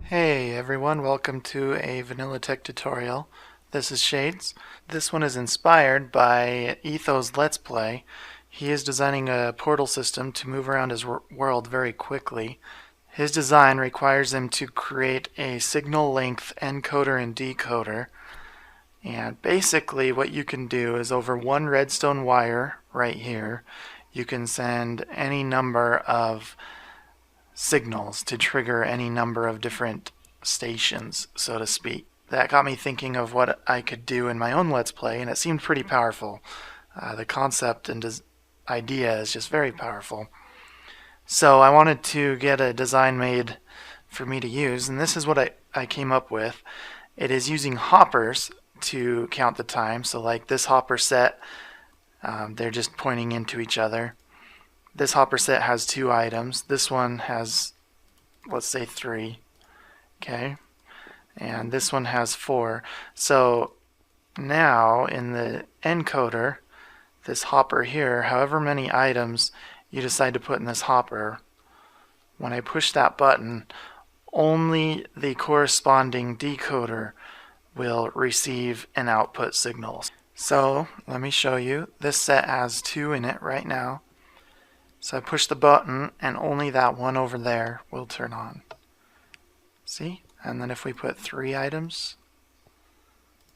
Hey everyone, welcome to a Vanilla Tech tutorial. This is Shades. This one is inspired by Etho's Let's Play. He is designing a portal system to move around his world very quickly. His design requires him to create a signal length encoder and decoder. And basically what you can do is over one redstone wire right here, you can send any number of signals to trigger any number of different stations, so to speak. That got me thinking of what I could do in my own Let's Play, and it seemed pretty powerful. The concept and idea is just very powerful. So I wanted to get a design made for me to use, and this is what I came up with. It is using hoppers to count the time. So like this hopper set, they're just pointing into each other. This hopper set has 2 items. This one has, let's say, 3. Okay. And this one has 4. So now in the encoder, this hopper here, however many items you decide to put in this hopper, when I push that button, only the corresponding decoder will receive and output signals. So let me show you. This set has 2 in it right now. So I push the button and only that one over there will turn on. See? And then if we put 3 items,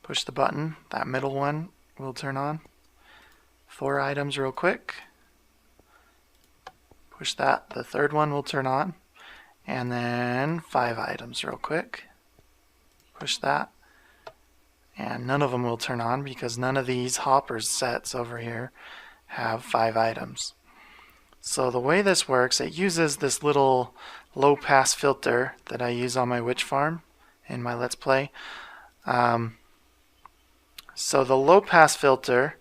push the button, that middle one will turn on. 4 items real quick. Push that, the 3rd one will turn on. And then 5 items real quick. Push that. And none of them will turn on because none of these hoppers sets over here have 5 items. So the way this works, it uses this little low pass filter that I use on my witch farm in my Let's Play. So the low pass filter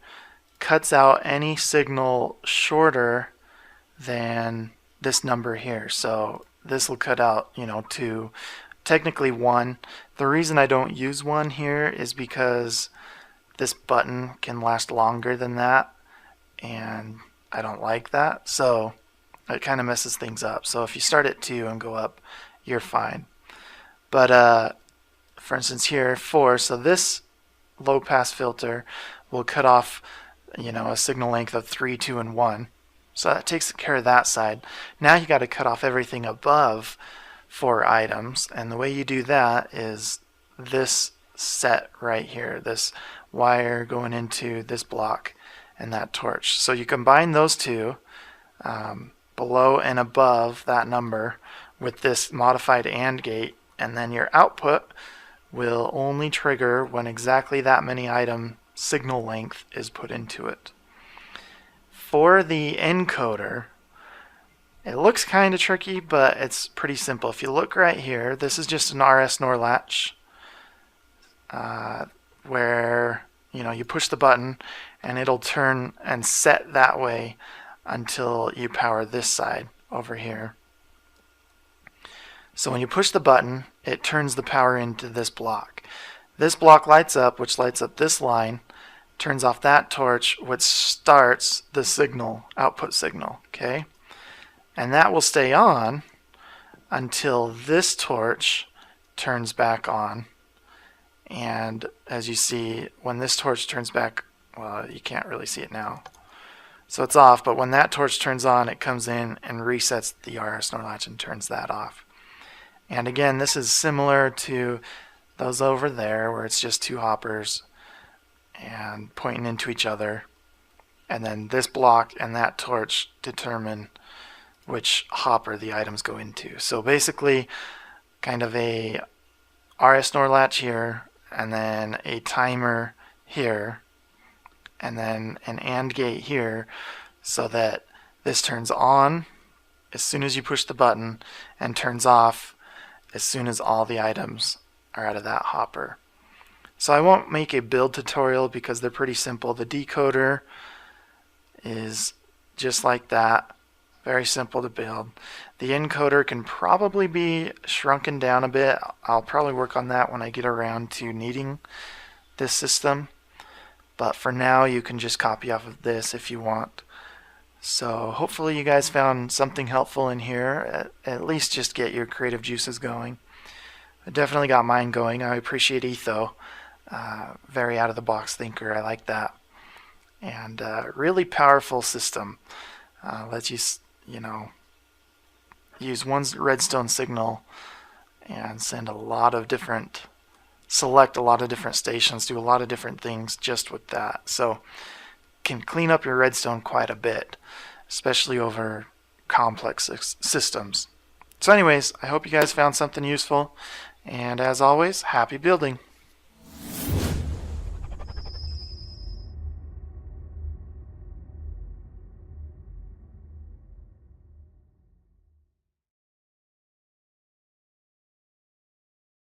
cuts out any signal shorter than this number here. So this will cut out, 2, technically 1. The reason I don't use 1 here is because this button can last longer than that, and I don't like that, so it kind of messes things up. So if you start at 2 and go up, you're fine. But for instance here, 4, so this low pass filter will cut off, a signal length of 3, 2, and 1. So that takes care of that side. Now you got to cut off everything above 4 items, and the way you do that is this set right here, this wire going into this block and that torch. So you combine those two, below and above that number, with this modified AND gate, and then your output will only trigger when exactly that many item signal length is put into it. For the encoder, it looks kind of tricky, but it's pretty simple. If you look right here, this is just an RS NOR latch where you push the button and it'll turn and set that way until you power this side over here. So when you push the button, it turns the power into this block. This block lights up, which lights up this line, turns off that torch, which starts the signal, output signal, okay? And that will stay on until this torch turns back on. And as you see, when this torch turns back, well, you can't really see it now. So it's off, but when that torch turns on, it comes in and resets the RS NOR latch and turns that off. And again, this is similar to those over there where it's just 2 hoppers and pointing into each other. And then this block and that torch determine which hopper the items go into. So basically, kind of a RS NOR latch here, and then a timer here, and then an AND gate here, so that this turns on as soon as you push the button and turns off as soon as all the items are out of that hopper. So I won't make a build tutorial because they're pretty simple. The decoder is just like that, very simple to build. The encoder can probably be shrunken down a bit. I'll probably work on that when I get around to needing this system. But for now, you can just copy off of this if you want. So hopefully you guys found something helpful in here. At least just get your creative juices going. I definitely got mine going. I appreciate Etho. Very out of the box thinker. I like that. And really powerful system. Lets you, use one redstone signal and send a lot of different, select a lot of different stations, do a lot of different things just with that. So can clean up your redstone quite a bit, especially over complex systems. So anyways, I hope you guys found something useful, and as always, happy building.